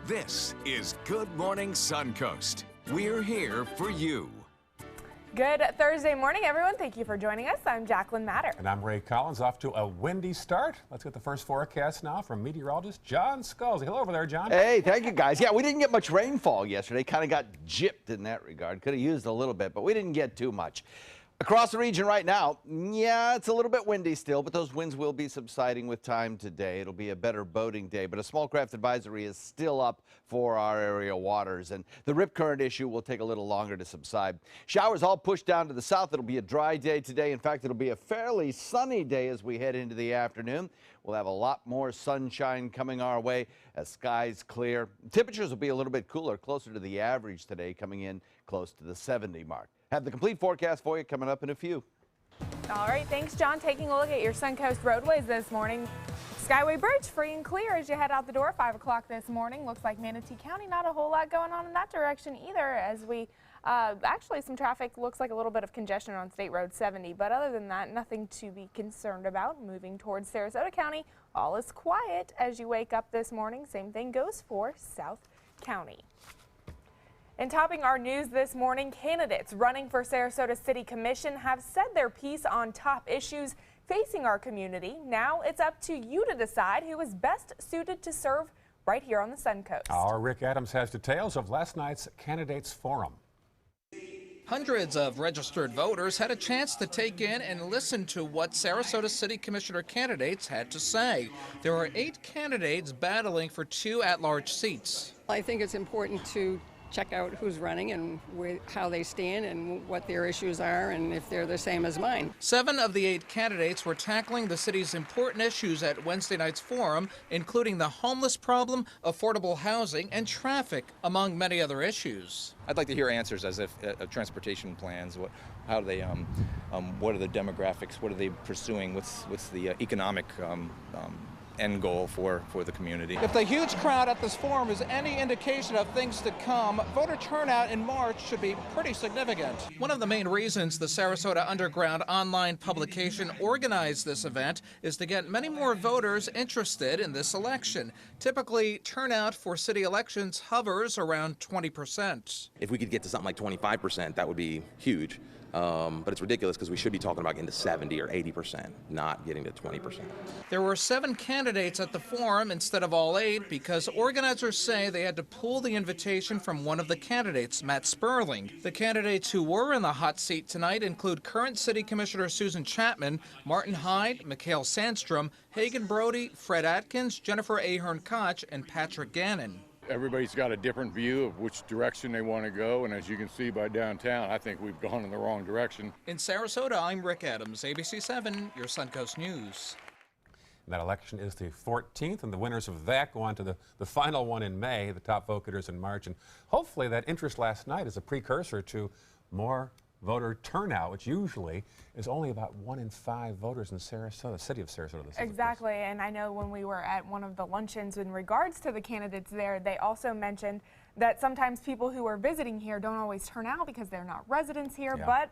This is Good Morning Suncoast. We're here for you. Good Thursday morning, everyone. Thank you for joining us. I'm Jacqueline Matter. And I'm Ray Collins. Off to a windy start. Let's get the first forecast now from meteorologist John Scalzi. Hello over there, John. Hey, thank you, guys. Yeah, we didn't get much rainfall yesterday. Kind of got gypped in that regard. Could have used a little bit, but we didn't get too much. Across the region right now, yeah, it's a little bit windy still, but those winds will be subsiding with time today. It'll be a better boating day, but a small craft advisory is still up for our area waters, and the rip current issue will take a little longer to subside. Showers all pushed down to the south. It'll be a dry day today. In fact, it'll be a fairly sunny day as we head into the afternoon. We'll have a lot more sunshine coming our way as skies clear. Temperatures will be a little bit cooler, closer to the average today, coming in close to the 70 mark. Have the complete forecast for you coming up in a few. All right, thanks, John. Taking a look at your Suncoast roadways this morning. Skyway Bridge free and clear as you head out the door. 5 o'clock this morning. Looks like Manatee County, not a whole lot going on in that direction either, as we actually some traffic looks like a little bit of congestion on State Road 70, but other than that, nothing to be concerned about. Moving towards Sarasota County, all is quiet as you wake up this morning. Same thing goes for South County. And topping our news this morning, candidates running for Sarasota City Commission have said their piece on top issues facing our community. Now it's up to you to decide who is best suited to serve right here on the Suncoast. Our Rick Adams has details of last night's candidates forum. Hundreds of registered voters had a chance to take in and listen to what Sarasota City Commissioner candidates had to say. There are 8 candidates battling for 2 at-large seats. I think it's important to check out who's running and how they stand and what their issues are and if they're the same as mine. 7 of the 8 candidates were tackling the city's important issues at Wednesday night's forum, including the homeless problem, affordable housing, and traffic, among many other issues. I'd like to hear answers as if transportation plans, what are the demographics, what are they pursuing, what's the economic end goal for the community. If the huge crowd at this forum is any indication of things to come, voter turnout in March should be pretty significant. One of the main reasons the Sarasota Underground online publication organized this event is to get many more voters interested in this election. Typically, turnout for city elections hovers around 20%. If we could get to something like 25%, that would be huge. But it's ridiculous because we should be talking about getting to 70 or 80%, not getting to 20%. There were 7 candidates at the forum instead of all 8 because organizers say they had to pull the invitation from one of the candidates, Matt Sperling. The candidates who were in the hot seat tonight include current City Commissioner Susan Chapman, Martin Hyde, Mikhail Sandstrom, Hagan Brody, Fred Atkins, Jennifer Ahern-Koch, and Patrick Gannon. Everybody's got a different view of which direction they want to go, and as you can see by downtown, I think we've gone in the wrong direction. In Sarasota, I'm Rick Adams, ABC 7, your Suncoast News. That election is the 14th, and the winners of that go on to the final one in May, the top vote getters in March. And hopefully that interest last night is a precursor to more voter turnout, which usually is only about 1 in 5 voters in Sarasota, city of Sarasota. Exactly, and I know when we were at one of the luncheons in regards to the candidates there, they also mentioned that sometimes people who are visiting here don't always turn out because they're not residents here, but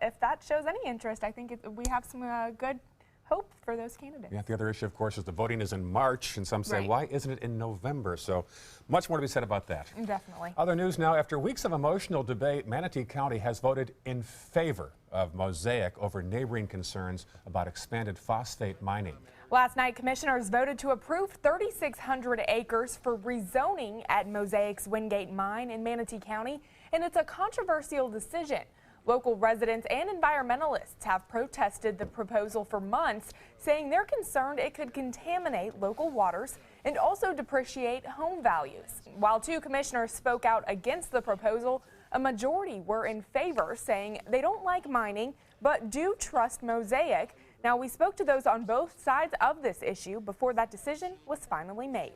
if that shows any interest, I think we have some good hope for those candidates. Yeah, the other issue, of course, is the voting is in March, and some say, why isn't it in November? So much more to be said about that. Definitely. Other news now, after weeks of emotional debate, Manatee County has voted in favor of Mosaic over neighboring concerns about expanded phosphate mining. Last night, commissioners voted to approve 3,600 acres for rezoning at Mosaic's Wingate Mine in Manatee County, and it's a controversial decision. Local residents and environmentalists have protested the proposal for months, saying they're concerned it could contaminate local waters and also depreciate home values. While 2 commissioners spoke out against the proposal, a majority were in favor, saying they don't like mining but do trust Mosaic. Now, we spoke to those on both sides of this issue before that decision was finally made.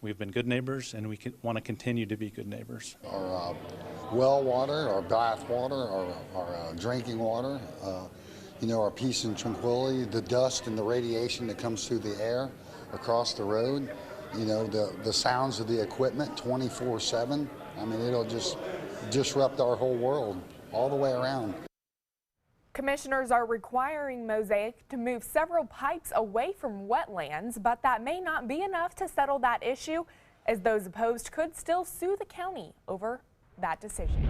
We've been good neighbors, and we want to continue to be good neighbors. Our well water, our bath water, our drinking water, our peace and tranquility, the dust and the radiation that comes through the air across the road, the sounds of the equipment 24/7. I mean, it'll just disrupt our whole world all the way around. Commissioners are requiring Mosaic to move several pipes away from wetlands, but that may not be enough to settle that issue. as those opposed could still sue the county over that decision.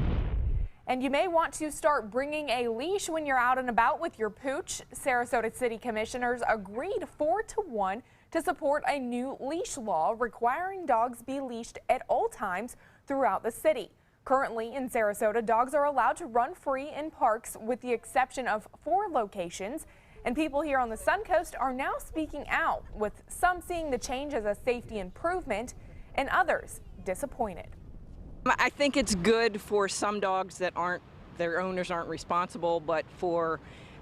And you may want to start bringing a leash when you're out and about with your pooch. Sarasota City Commissioners agreed 4-1 to support a new leash law requiring dogs be leashed at all times throughout the city. Currently in Sarasota, dogs are allowed to run free in parks with the exception of 4 locations. And people here on the Suncoast are now speaking out, with some seeing the change as a safety improvement and others disappointed. I think it's good for some dogs that their owners aren't responsible, but for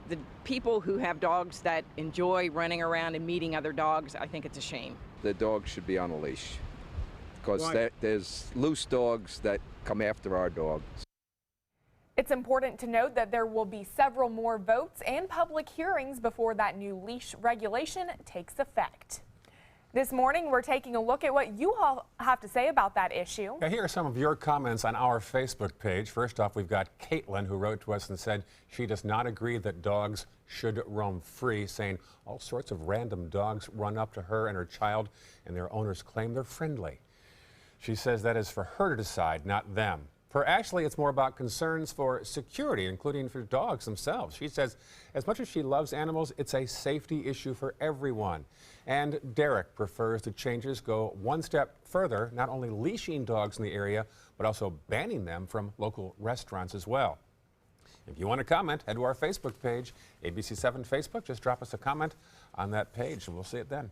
the people who have dogs that enjoy running around and meeting other dogs, I think it's a shame. The dog should be on a leash because there's loose dogs that come after our dogs. It's important to note that there will be several more votes and public hearings before that new leash regulation takes effect. This morning, we're taking a look at what you all have to say about that issue. Now, here are some of your comments on our Facebook page. First off, we've got Caitlin, who wrote to us and said she does not agree that dogs should roam free, saying all sorts of random dogs run up to her and her child, and their owners claim they're friendly. She says that is for her to decide, not them. For Ashley, it's more about concerns for security, including for dogs themselves. She says as much as she loves animals, it's a safety issue for everyone. And Derek prefers the changes go one step further, not only leashing dogs in the area, but also banning them from local restaurants as well. If you want to comment, head to our Facebook page, ABC7 Facebook. Just drop us a comment on that page, and we'll see it then.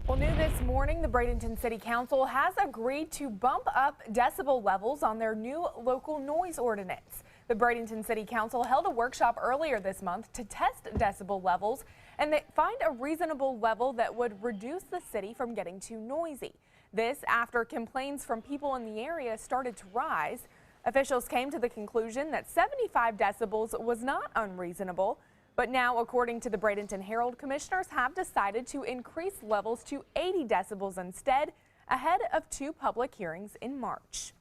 Well, new this morning, the Bradenton City Council has agreed to bump up decibel levels on their new local noise ordinance. The Bradenton City Council held a workshop earlier this month to test decibel levels, and they find a reasonable level that would reduce the city from getting too noisy. This after complaints from people in the area started to rise. Officials came to the conclusion that 75 decibels was not unreasonable. But now, according to the Bradenton Herald, commissioners have decided to increase levels to 80 decibels instead, ahead of 2 public hearings in March.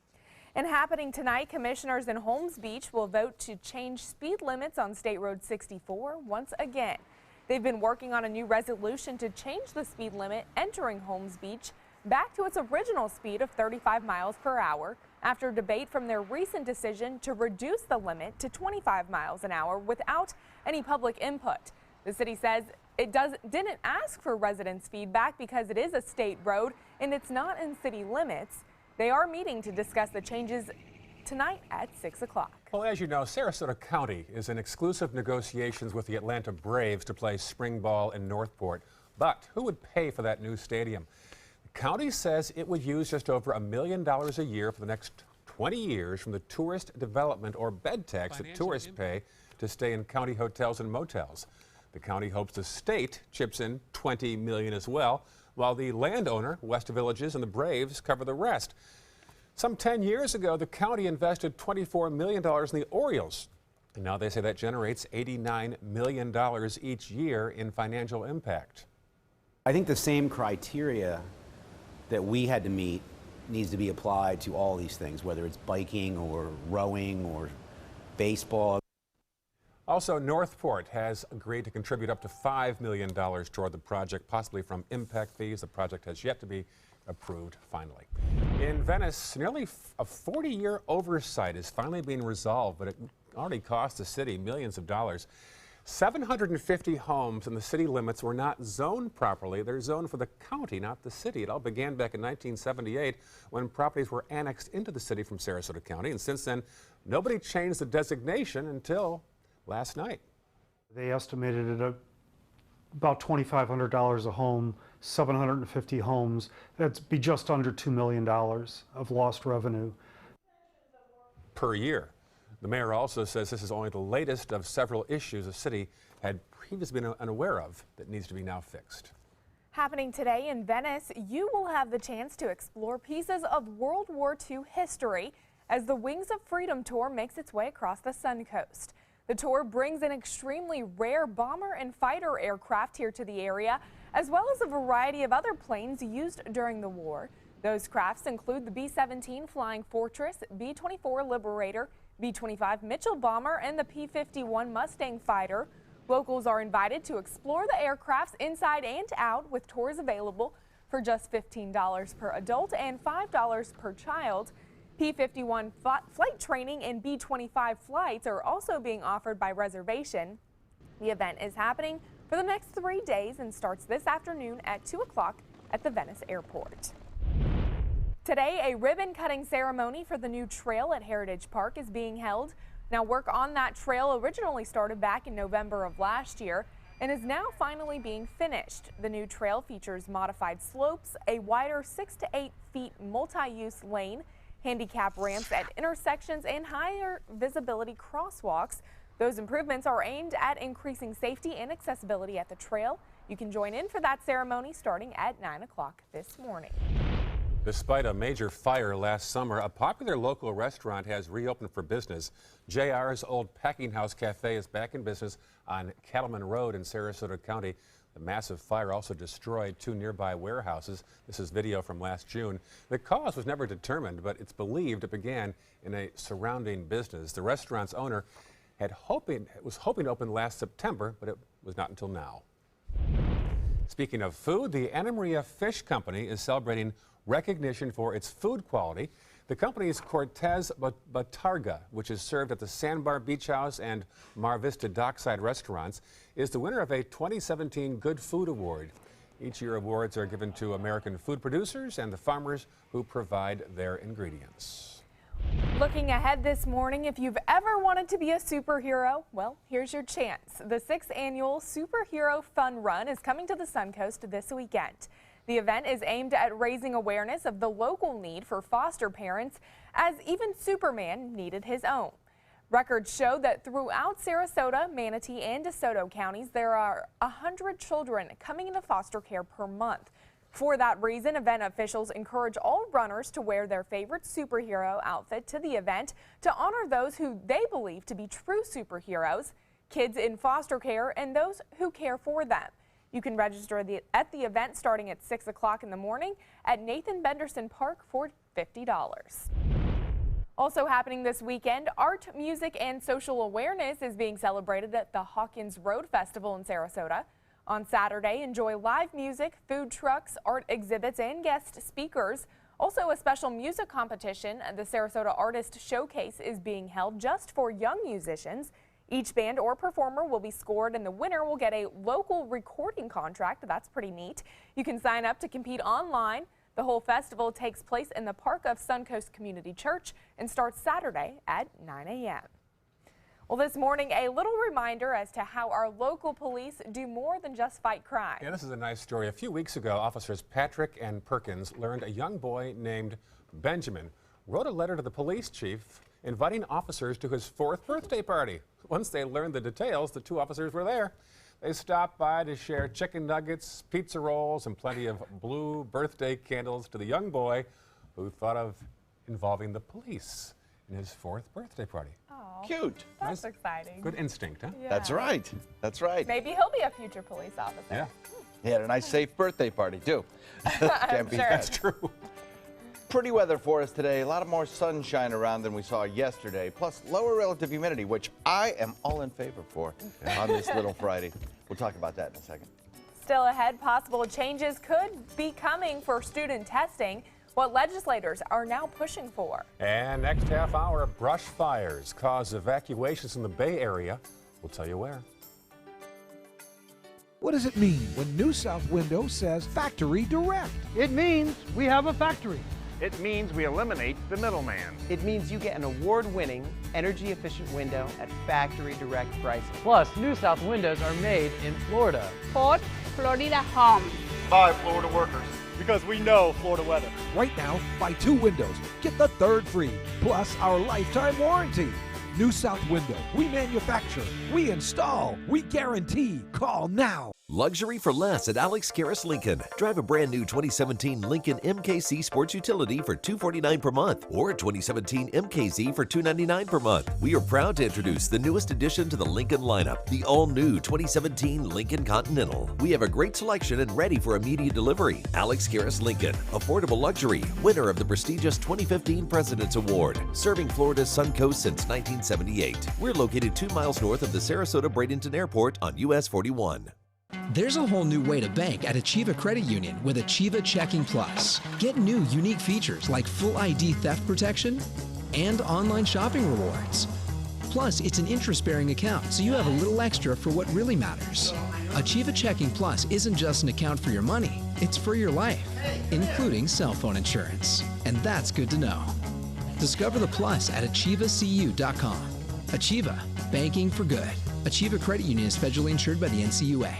And happening tonight, commissioners in Holmes Beach will vote to change speed limits on State Road 64 once again. They've been working on a new resolution to change the speed limit entering Holmes Beach back to its original speed of 35 miles per hour after debate from their recent decision to reduce the limit to 25 miles an hour without any public input. The city says it didn't ask for residents' feedback because it is a state road and it's not in city limits. They are meeting to discuss the changes tonight at 6 o'clock. Well, as you know, Sarasota County is in exclusive negotiations with the Atlanta Braves to play spring ball in Northport. But who would pay for that new stadium? The county says it would use just over $1 million a year for the next 20 years from the tourist development or bed tax that tourists pay to stay in county hotels and motels. The county hopes the state chips in $20 million as well, while the landowner, West Villages, and the Braves cover the rest. Some 10 years ago, the county invested $24 million in the Orioles. And now they say that generates $89 million each year in financial impact. I think the same criteria that we had to meet needs to be applied to all these things, whether it's biking or rowing or baseball. Also, Northport has agreed to contribute up to $5 million toward the project, possibly from impact fees. The project has yet to be approved finally. In Venice, nearly a 40-year oversight is finally being resolved, but it already cost the city millions of dollars. 750 homes in the city limits were not zoned properly. They're zoned for the county, not the city. It all began back in 1978 when properties were annexed into the city from Sarasota County, and since then, nobody changed the designation until last night. They estimated it at about $2,500 a home, 750 homes. That'd be just under $2 million of lost revenue per year. The mayor also says this is only the latest of several issues the city had previously been unaware of that needs to be now fixed. Happening today in Venice, you will have the chance to explore pieces of World War II history as the Wings of Freedom tour makes its way across the Suncoast. The tour brings an extremely rare bomber and fighter aircraft here to the area, as well as a variety of other planes used during the war. Those crafts include the B-17 Flying Fortress, B-24 Liberator, B-25 Mitchell bomber, and the P-51 Mustang fighter. Locals are invited to explore the aircrafts inside and out with tours available for just $15 per adult and $5 per child. P-51 flight training and B-25 flights are also being offered by reservation. The event is happening for the next 3 days and starts this afternoon at 2 o'clock at the Venice Airport. Today, a ribbon-cutting ceremony for the new trail at Heritage Park is being held. Now, work on that trail originally started back in November of last year and is now finally being finished. The new trail features modified slopes, a wider 6 to 8 feet multi-use lane, handicap ramps at intersections, and higher visibility crosswalks. Those improvements are aimed at increasing safety and accessibility at the trail. You can join in for that ceremony starting at 9 o'clock this morning. Despite a major fire last summer, a popular local restaurant has reopened for business. JR's Old Packing House Cafe is back in business on Cattleman Road in Sarasota County. The massive fire also destroyed 2 nearby warehouses. This is video from last June. The cause was never determined, but it's believed it began in a surrounding business. The restaurant's owner was hoping to open last September, but it was not until now. Speaking of food, the Anna Maria Fish Company is celebrating recognition for its food quality. The company's Cortez Batarga, which is served at the Sandbar Beach House and Mar Vista Dockside restaurants, is the winner of a 2017 Good Food Award. Each year, awards are given to American food producers and the farmers who provide their ingredients. Looking ahead this morning, if you've ever wanted to be a superhero, well, here's your chance. The 6th annual Superhero Fun Run is coming to the Suncoast this weekend. The event is aimed at raising awareness of the local need for foster parents, as even Superman needed his own. Records show that throughout Sarasota, Manatee, and DeSoto counties, there are 100 children coming into foster care per month. For that reason, event officials encourage all runners to wear their favorite superhero outfit to the event to honor those who they believe to be true superheroes, kids in foster care, and those who care for them. You can register at the event starting at 6 o'clock in the morning at Nathan Benderson Park for $50. Also happening this weekend, art, music, and social awareness is being celebrated at the Hawkins Road Festival in Sarasota. On Saturday, enjoy live music, food trucks, art exhibits, and guest speakers. Also, a special music competition, the Sarasota Artist Showcase, is being held just for young musicians. Each band or performer will be scored, and the winner will get a local recording contract. That's pretty neat. You can sign up to compete online. The whole festival takes place in the park of Suncoast Community Church and starts Saturday at 9 a.m. Well, this morning, a little reminder as to how our local police do more than just fight crime. Yeah, this is a nice story. A few weeks ago, officers Patrick and Perkins learned a young boy named Benjamin wrote a letter to the police chief inviting officers to his 4th birthday party. Once they learned the details, the 2 officers were there. They stopped by to share chicken nuggets, pizza rolls, and plenty of blue birthday candles to the young boy who thought of involving the police in his 4th birthday party. Oh, cute. That's exciting. Good instinct, huh? Yeah. That's right. That's right. Maybe he'll be a future police officer. Yeah. He had a nice, safe birthday party, too. Can't beat Sure. that. That's true. Pretty weather for us today. A lot of more sunshine around than we saw yesterday, plus lower relative humidity, which I am all in favor for on this little Friday. We'll talk about that in a second. Still ahead, possible changes could be coming for student testing, what legislators are now pushing for. And next half hour, brush fires cause evacuations in the Bay Area. We'll tell you where. What does it mean when New South Window says Factory Direct? It means we have a factory. It means we eliminate the middleman. It means you get an award-winning, energy-efficient window at factory direct prices. Plus, New South windows are made in Florida. Port Florida Home. By Florida workers. Because we know Florida weather. Right now, buy 2 windows, get the 3rd free, plus our lifetime warranty. New South Window. We manufacture, we install, we guarantee. Call now. Luxury for less at Alex Karras Lincoln. Drive a brand new 2017 Lincoln MKZ Sports Utility for $249 per month or 2017 MKZ for $299 per month. We are proud to introduce the newest addition to the Lincoln lineup, the all-new 2017 Lincoln Continental. We have a great selection and ready for immediate delivery. Alex Karras Lincoln, affordable luxury, winner of the prestigious 2015 President's Award, serving Florida's Suncoast since 1978. We're located 2 miles north of the Sarasota Bradenton Airport on US 41. There's a whole new way to bank at Achieva Credit Union with Achieva Checking Plus. Get new unique features like full ID theft protection and online shopping rewards. Plus, it's an interest-bearing account, so you have a little extra for what really matters. Achieva Checking Plus isn't just an account for your money, it's for your life, including cell phone insurance. And that's good to know. Discover the plus at achievacu.com. Achieva, banking for good. Achieva Credit Union is federally insured by the NCUA.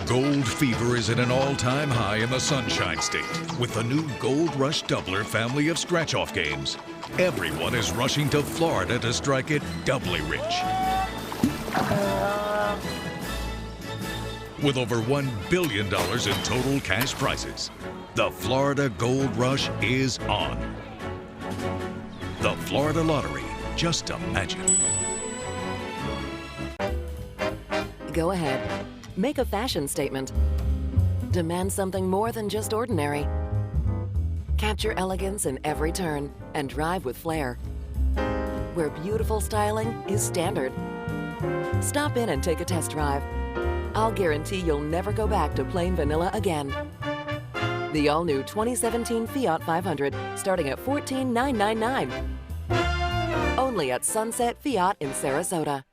Gold fever is at an all-time high in the Sunshine State with the new Gold Rush Doubler family of scratch-off games. Everyone is rushing to Florida to strike it doubly rich. With over $1 billion in total cash prizes, the Florida Gold Rush is on. The Florida Lottery, just imagine. Go ahead. Make a fashion statement. Demand something more than just ordinary. Capture elegance in every turn and drive with flair. Where beautiful styling is standard. Stop in and take a test drive. I'll guarantee you'll never go back to plain vanilla again. The all-new 2017 Fiat 500 starting at $14,999. Only at Sunset Fiat in Sarasota.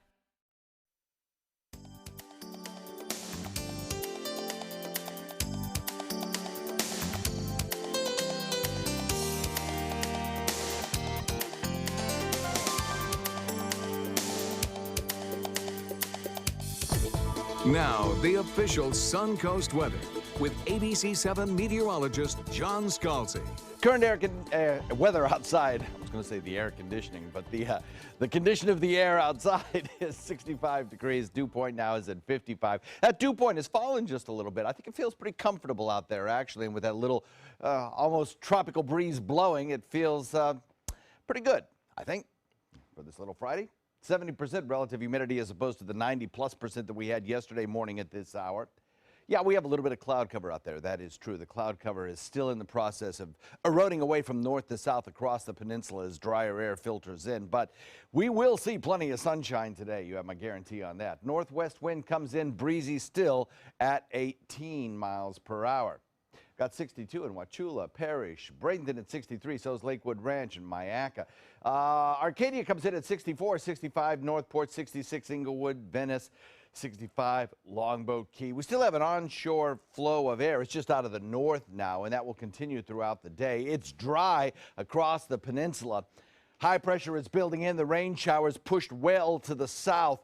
Now, the official Suncoast weather with ABC7 meteorologist John Scalzi. Current weather outside, I was going to say the air conditioning, but the condition of the air outside is 65 degrees. Dew point now is at 55. That dew point has fallen just a little bit. I think it feels pretty comfortable out there, actually, and with that little almost tropical breeze blowing, it feels pretty good, I think, for this little Friday. 70% relative humidity as opposed to the 90+% that we had yesterday morning at this hour. Yeah, we have a little bit of cloud cover out there. That is true. The cloud cover is still in the process of eroding away from north to south across the peninsula as drier air filters in. But we will see plenty of sunshine today. You have my guarantee on that. Northwest wind comes in breezy still at 18 miles per hour. Got 62 in Wauchula, Parrish, Bradenton at 63, so is Lakewood Ranch and Myakka. Arcadia comes in at 64, 65, Northport 66, Inglewood, Venice 65, Longboat Key. We still have an onshore flow of air. It's just out of the north now, and that will continue throughout the day. It's dry across the peninsula. High pressure is building in. The rain showers pushed well to the south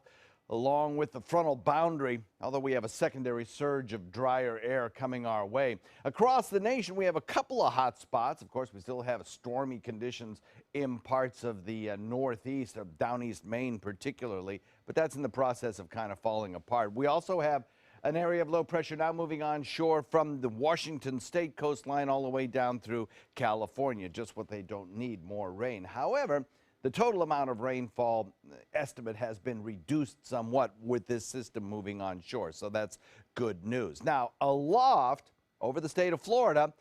along with the frontal boundary, although we have a secondary surge of drier air coming our way. Across the nation, we have a couple of hot spots. Of course, we still have stormy conditions in parts of the northeast, of down east Maine particularly, but that's in the process of kind of falling apart. We also have an area of low pressure now moving onshore from the Washington state coastline all the way down through California, just what they don't need, more rain. However, the total amount of rainfall estimate has been reduced somewhat with this system moving onshore, so that's good news. Now, aloft over the state of Florida,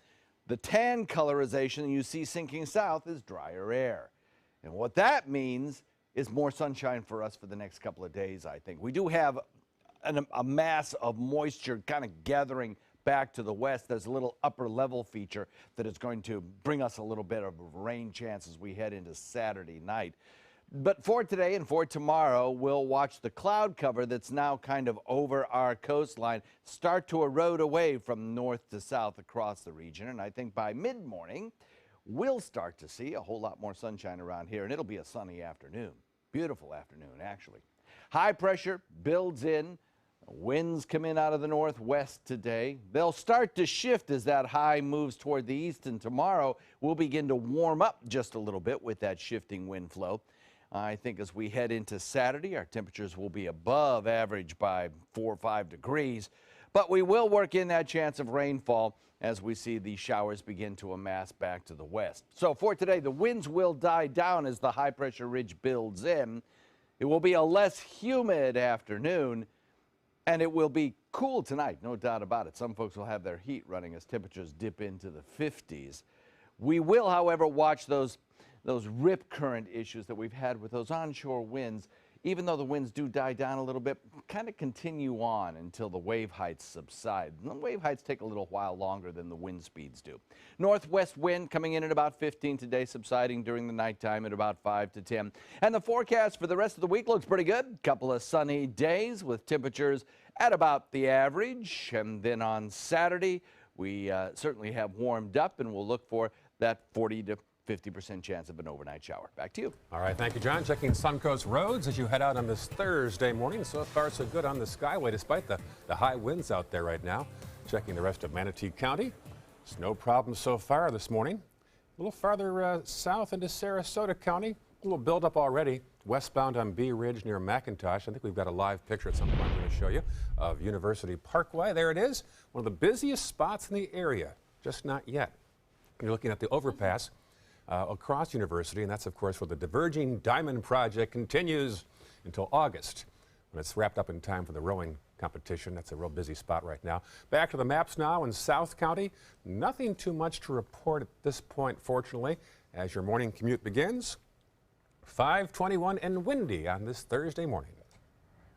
the tan colorization you see sinking south is drier air. And what that means is more sunshine for us for the next couple of days, I think. We do have a mass of moisture kind of gathering back to the west. There's a little upper level feature that is going to bring us a little bit of rain chance as we head into Saturday night. But for today and for tomorrow, we'll watch the cloud cover that's now kind of over our coastline start to erode away from north to south across the region. And I think by mid-morning, we'll start to see a whole lot more sunshine around here, and it'll be a sunny afternoon. Beautiful afternoon, actually. High pressure builds in. Winds come in out of the northwest today. They'll start to shift as that high moves toward the east, and tomorrow we'll begin to warm up just a little bit with that shifting wind flow. I think as we head into Saturday, our temperatures will be above average by 4 or 5 degrees, but we will work in that chance of rainfall as we see the showers begin to amass back to the west. So for today, the winds will die down as the high pressure ridge builds in. It will be a less humid afternoon, and it will be cool tonight, no doubt about it. Some folks will have their heat running as temperatures dip into the 50s. We will, however, watch those rip current issues that we've had with those onshore winds even though the winds do die down a little bit, kind of continue on until the wave heights subside. The wave heights take a little while longer than the wind speeds do. Northwest wind coming in at about 15 today, subsiding during the nighttime at about 5 to 10. And the forecast for the rest of the week looks pretty good. Couple of sunny days with temperatures at about the average. And then on Saturday, we certainly have warmed up, and we'll look for that 40 to 50% chance of an overnight shower. Back to you. All right, thank you, John. Checking Suncoast roads as you head out on this Thursday morning. So far, so good on the Skyway, despite the high winds out there right now. Checking the rest of Manatee County. There's no problem so far this morning. A little farther south into Sarasota County. A little buildup already westbound on Bee Ridge near McIntosh. I think we've got a live picture at some point I'm going to show you of University Parkway. There it is, one of the busiest spots in the area, just not yet. You're looking at the overpass across University, and that's, of course, where the Diverging Diamond Project continues until August, when it's wrapped up in time for the rowing competition. That's a real busy spot right now. Back to the maps now in South County. Nothing too much to report at this point, fortunately, as your morning commute begins. 5:21 and windy on this Thursday morning.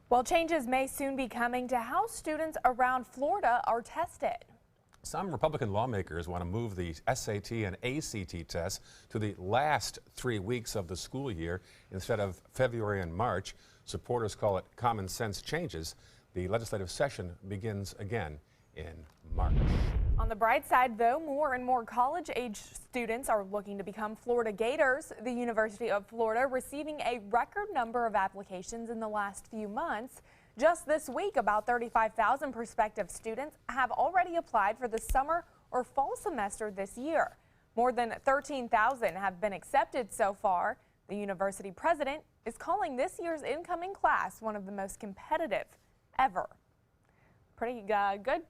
Well, changes may soon be coming to how students around Florida are tested. Some Republican lawmakers want to move the SAT and ACT tests to the last 3 weeks of the school year instead of February and March. Supporters call it common sense changes. The legislative session begins again in March. On the bright side, though, more and more college-age students are looking to become Florida Gators. The University of Florida receiving a record number of applications in the last few months. Just this week, about 35,000 prospective students have already applied for the summer or fall semester this year. More than 13,000 have been accepted so far. The university president is calling this year's incoming class one of the most competitive ever. Pretty good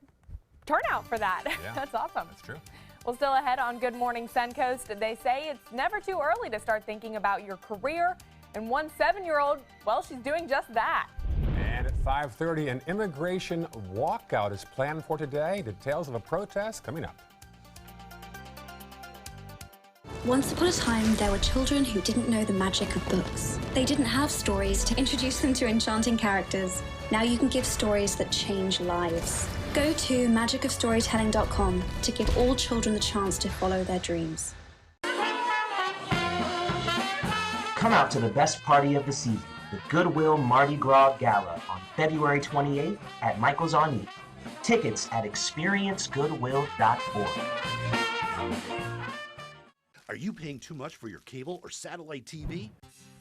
turnout for that. Yeah, that's awesome. That's true. Well, still ahead on Good Morning Suncoast, they say it's never too early to start thinking about your career. And one 7-year-old, well, she's doing just that. And at 5:30, an immigration walkout is planned for today. Details of a protest coming up. Once upon a time, there were children who didn't know the magic of books. They didn't have stories to introduce them to enchanting characters. Now you can give stories that change lives. Go to magicofstorytelling.com to give all children the chance to follow their dreams. Come out to the best party of the season, the Goodwill Mardi Gras Gala on February 28th at Michael's on E. Tickets at experiencegoodwill.org. Are you paying too much for your cable or satellite TV?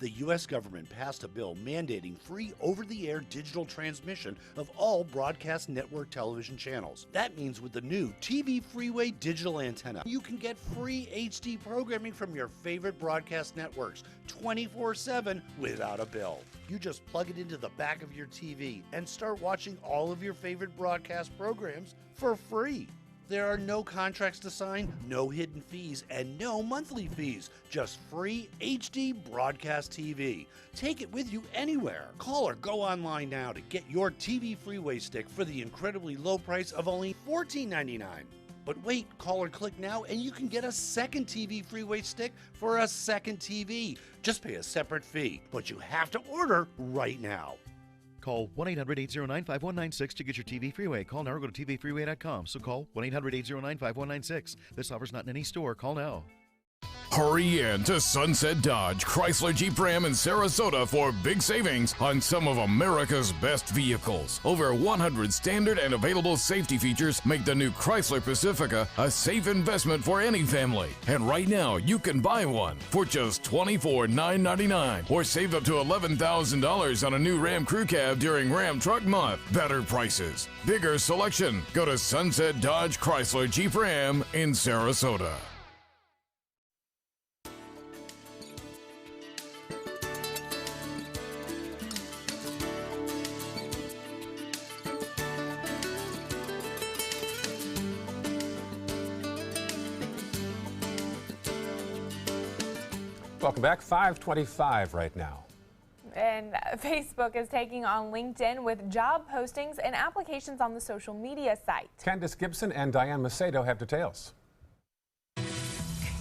The U.S. government passed a bill mandating free over-the-air digital transmission of all broadcast network television channels. That means with the new TV Freeway digital antenna, you can get free HD programming from your favorite broadcast networks 24/7 without a bill. You just plug it into the back of your TV and start watching all of your favorite broadcast programs for free. There are no contracts to sign, no hidden fees, and no monthly fees. Just free HD broadcast TV. Take it with you anywhere. Call or go online now to get your TV Freeway stick for the incredibly low price of only $14.99. But wait, call or click now and you can get a second TV Freeway stick for a second TV. Just pay a separate fee, but you have to order right now. Call 1-800-809-5196 to get your TV Freeway. Call now or go to tvfreeway.com. So call 1-800-809-5196. This offer's not in any store. Call now. Hurry in to Sunset Dodge, Chrysler Jeep Ram in Sarasota for big savings on some of America's best vehicles. Over 100 standard and available safety features make the new Chrysler Pacifica a safe investment for any family. And right now, you can buy one for just $24,999 or save up to $11,000 on a new Ram Crew Cab during Ram Truck Month. Better prices, bigger selection. Go to Sunset Dodge, Chrysler Jeep Ram in Sarasota. Welcome back. 5:25 right now. And Facebook is taking on LinkedIn with job postings and applications on the social media site. Candace Gibson and Diane Macedo have details.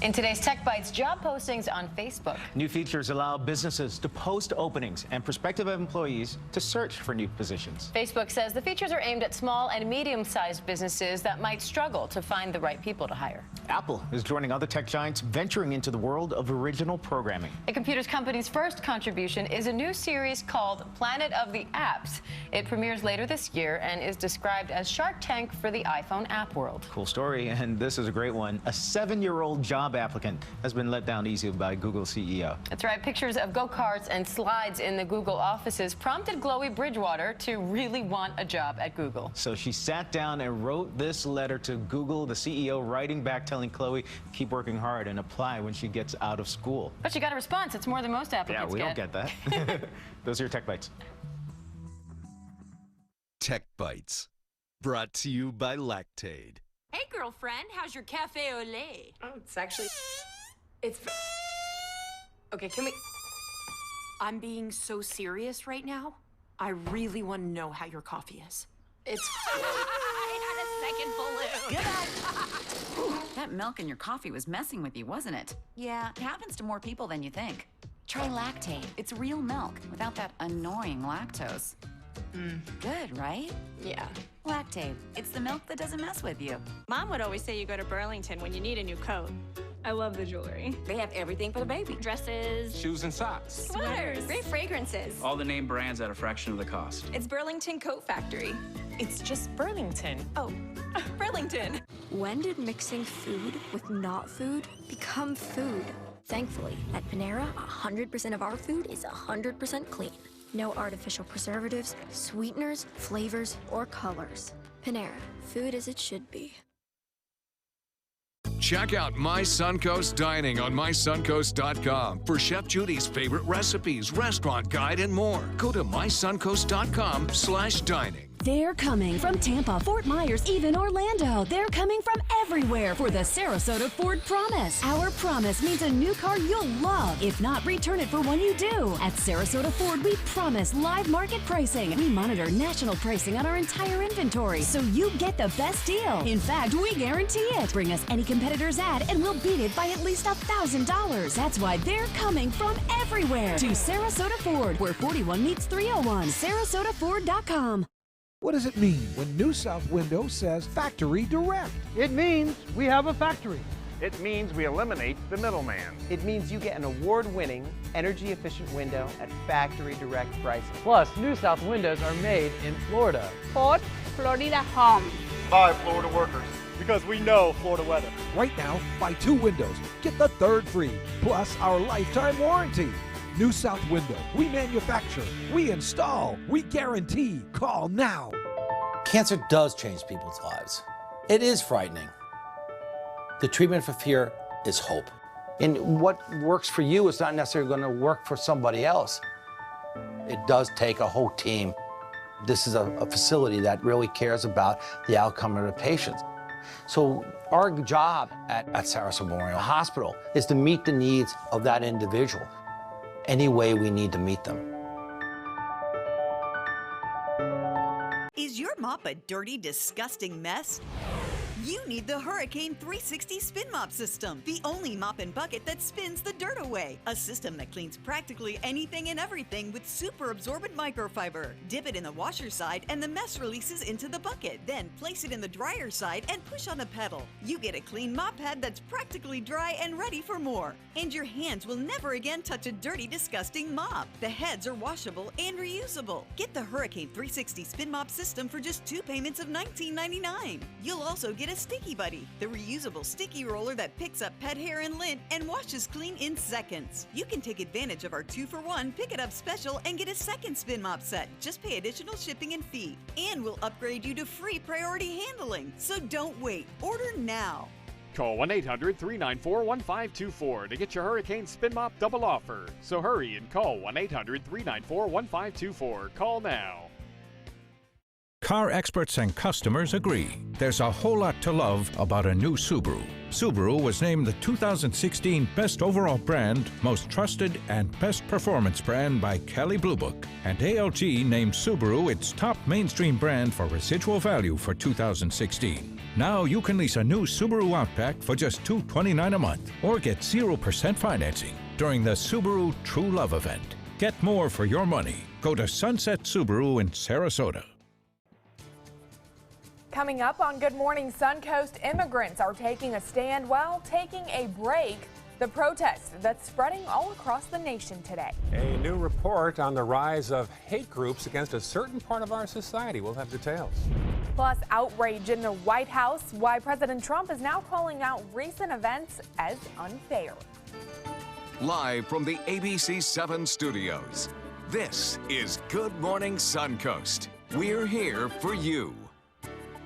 In today's Tech Bites, job postings on Facebook. New features allow businesses to post openings and prospective employees to search for new positions. Facebook says the features are aimed at small and medium-sized businesses that might struggle to find the right people to hire. Apple is joining other tech giants venturing into the world of original programming. The computers company's first contribution is a new series called Planet of the Apps. It premieres later this year and is described as Shark Tank for the iPhone app world. Cool story, and this is a great one. A 7-year-old job applicant has been let down easy by Google CEO. That's right. Pictures of go-karts and slides in the Google offices prompted Chloe Bridgewater to really want a job at Google. So she sat down and wrote this letter to Google, the CEO writing back telling Chloe, keep working hard and apply when she gets out of school. But she got a response. It's more than most applicants get. Yeah, we get. don't get that. Those are your Tech Bites. Tech Bites, brought to you by Lactaid. Hey, girlfriend, how's your cafe au lait? Oh, it's okay, can we... I'm being so serious right now. I really want to know how your coffee is. It's... I had a second balloon. That milk in your coffee was messing with you, wasn't it? Yeah, it happens to more people than you think. Try Lactaid. It's real milk without that annoying lactose. Good, right? Yeah. Lactaid. It's the milk that doesn't mess with you. Mom would always say you go to Burlington when you need a new coat. I love the jewelry. They have everything for the baby. Dresses, shoes and socks, sweaters, great fragrances. All the name brands at a fraction of the cost. It's Burlington Coat Factory. It's just Burlington. Oh, Burlington. When did mixing food with not food become food? Thankfully, at Panera, 100% of our food is 100% clean. No artificial preservatives, sweeteners, flavors, or colors. Panera, food as it should be. Check out My Suncoast Dining on mysuncoast.com for Chef Judy's favorite recipes, restaurant guide, and more. Go to mysuncoast.com/dining. They're coming from Tampa, Fort Myers, even Orlando. They're coming from everywhere for the Sarasota Ford Promise. Our promise means a new car you'll love. If not, return it for one you do. At Sarasota Ford, we promise live market pricing. We monitor national pricing on our entire inventory, so you get the best deal. In fact, we guarantee it. Bring us any competitor's ad, and we'll beat it by at least $1,000. That's why they're coming from everywhere to Sarasota Ford, where 41 meets 301. SarasotaFord.com. What does it mean when New South Window says Factory Direct? It means we have a factory. It means we eliminate the middleman. It means you get an award-winning, energy-efficient window at factory direct pricing. Plus, New South windows are made in Florida. Ford Florida Home. By Florida workers. Because we know Florida weather. Right now, buy 2 windows, get the 3rd free, plus our lifetime warranty. New South Window, we manufacture, we install, we guarantee. Call now. Cancer does change people's lives. It is frightening. The treatment for fear is hope. And what works for you is not necessarily going to work for somebody else. It does take a whole team. This is a facility that really cares about the outcome of the patients. So our job at Sarasota Memorial Hospital is to meet the needs of that individual any way we need to meet them. Is your mop a dirty, disgusting mess? You need the Hurricane 360 Spin Mop System, the only mop and bucket that spins the dirt away. A system that cleans practically anything and everything with super absorbent microfiber. Dip it in the washer side and the mess releases into the bucket. Then place it in the dryer side and push on the pedal. You get a clean mop pad that's practically dry and ready for more. And your hands will never again touch a dirty, disgusting mop. The heads are washable and reusable. Get the Hurricane 360 Spin Mop System for just 2 payments of $19.99. You'll also get a Sticky Buddy, the reusable sticky roller that picks up pet hair and lint and washes clean in seconds. You can take advantage of our 2-for-1 Pick It Up special and get a second spin mop set. Just pay additional shipping and fee. And we'll upgrade you to free priority handling. So don't wait. Order now. Call 1-800-394-1524 to get your Hurricane Spin Mop double offer. So hurry and call 1-800-394-1524. Call now. Car experts and customers agree. There's a whole lot to love about a new Subaru. Subaru was named the 2016 Best Overall Brand, Most Trusted, and Best Performance Brand by Kelley Blue Book. And ALG named Subaru its top mainstream brand for residual value for 2016. Now you can lease a new Subaru Outback for just $229 a month or get 0% financing during the Subaru True Love event. Get more for your money. Go to Sunset Subaru in Sarasota. Coming up on Good Morning Suncoast, immigrants are taking a stand while taking a break. The protest that's spreading all across the nation today. A new report on the rise of hate groups against a certain part of our society. We'll have details. Plus, outrage in the White House, why President Trump is now calling out recent events as unfair. Live from the ABC 7 studios, this is Good Morning Suncoast. We're here for you.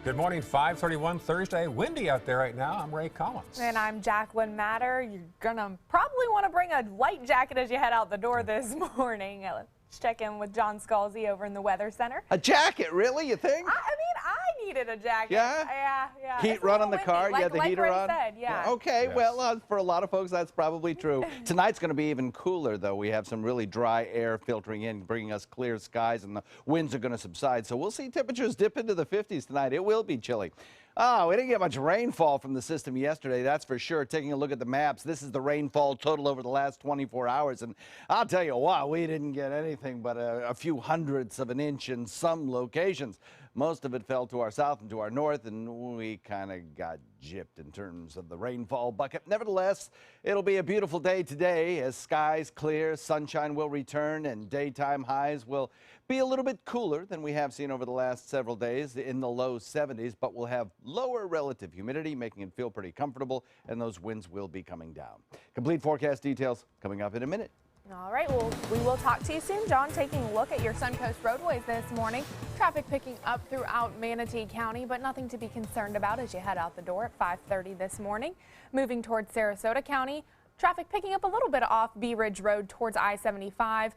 Good morning, 5:31 Thursday. Windy out there right now. I'm Ray Collins. And I'm Jacqueline Matter. You're gonna probably want to bring a light jacket as you head out the door this morning. Let's check in with John Scalzi over in the Weather Center. A jacket, really? You think? I mean, I needed a jacket. Yeah? Yeah. Heat run on the car? Like, You had the heater Ray on? said, yeah. Okay, Yes. well, for a lot of folks, that's probably true. Tonight's going to be even cooler, though. We have some really dry air filtering in, bringing us clear skies, and the winds are going to subside. So we'll see temperatures dip into the 50s tonight. It will be chilly. Oh, we didn't get much rainfall from the system yesterday, that's for sure. Taking a look at the maps, this is the rainfall total over the last 24 hours. And I'll tell you what, we didn't get anything but a few hundredths of an inch in some locations. Most of it fell to our south and to our north, and we kind of got gypped in terms of the rainfall bucket. Nevertheless, it'll be a beautiful day today as skies clear, sunshine will return, and daytime highs will be a little bit cooler than we have seen over the last several days, in the low 70s, but we'll have lower relative humidity, making it feel pretty comfortable, and those winds will be coming down. Complete forecast details coming up in a minute. All right, well, we will talk to you soon. John, taking a look at your Suncoast roadways this morning. Traffic picking up throughout Manatee County, but nothing to be concerned about as you head out the door at 5:30 this morning. Moving towards Sarasota County, traffic picking up a little bit off Bee Ridge Road towards I-75.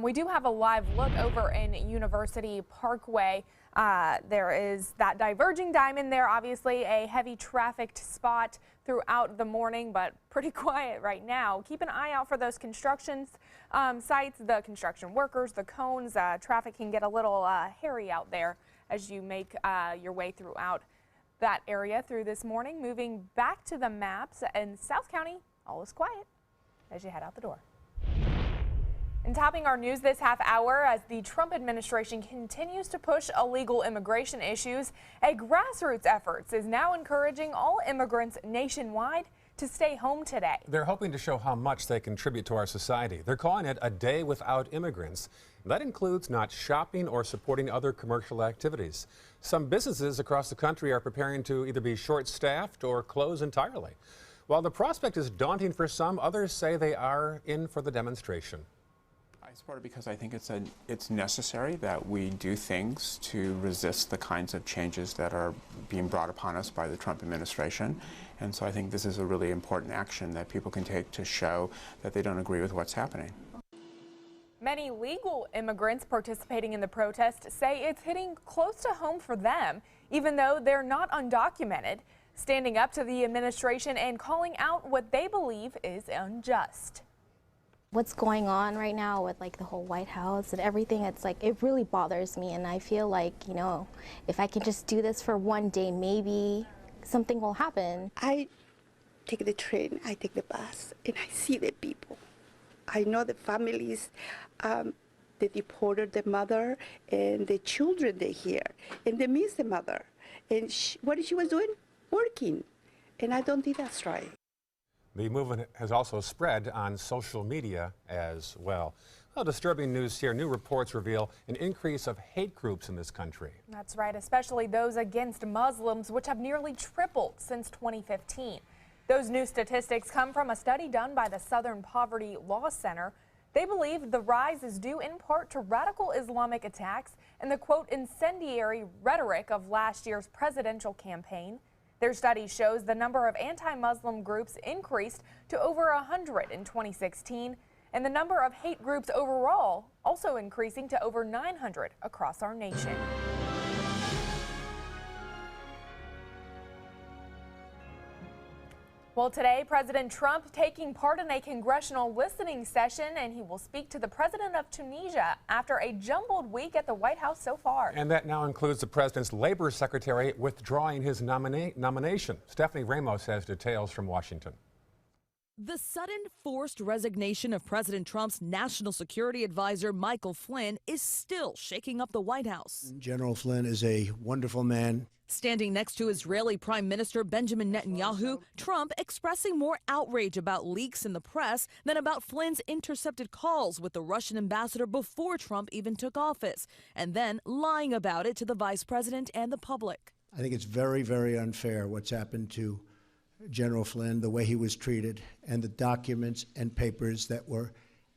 We do have a live look over in University Parkway. There is that diverging diamond there, obviously a heavy trafficked spot throughout the morning, but pretty quiet right now. Keep an eye out for those construction sites, the construction workers, the cones. Traffic can get a little hairy out there as you make your way throughout that area through this morning. Moving back to the maps in South County, all is quiet as you head out the door. And topping our news this half hour, as the Trump administration continues to push illegal immigration issues, a grassroots effort is now encouraging all immigrants nationwide to stay home today. They're hoping to show how much they contribute to our society. They're calling it a day without immigrants. That includes not shopping or supporting other commercial activities. Some businesses across the country are preparing to either be short-staffed or close entirely. While the prospect is daunting for some, others say they are in for the demonstration. I support it because I think it's necessary that we do things to resist the kinds of changes that are being brought upon us by the Trump administration. And so I think this is a really important action that people can take to show that they don't agree with what's happening. Many legal immigrants participating in the protest say it's hitting close to home for them, even though they're not undocumented, standing up to the administration and calling out what they believe is unjust. What's going on right now with like the whole White House and everything, it's like it really bothers me, and I feel like, you know, if I can just do this for one day, maybe something will happen. I take the train, I take the bus, and I see the people. I know the families, they deported the mother and the children they here, and they miss the mother. And what she was doing? Working. And I don't think that's right. The movement has also spread on social media as well. Well, disturbing news here. New reports reveal an increase of hate groups in this country. That's right, especially those against Muslims, which have nearly tripled since 2015. Those new statistics come from a study done by the Southern Poverty Law Center. They believe the rise is due in part to radical Islamic attacks and the, quote, incendiary rhetoric of last year's presidential campaign. Their study shows the number of anti-Muslim groups increased to over 100 in 2016, and the number of hate groups overall also increasing to over 900 across our nation. Well, today, President Trump taking part in a congressional listening session, and he will speak to the president of Tunisia after a jumbled week at the White House so far. And that now includes the president's labor secretary withdrawing his nomination. Stephanie Ramos has details from Washington. The sudden forced resignation of President Trump's national security advisor, Michael Flynn, is still shaking up the White House. General Flynn is a wonderful man. Standing next to Israeli Prime Minister Benjamin Netanyahu, Trump expressing more outrage about leaks in the press than about Flynn's intercepted calls with the Russian ambassador before Trump even took office, and then lying about it to the vice president and the public. I think it's very, very unfair what's happened to General Flynn, the way he was treated, and the documents and papers that were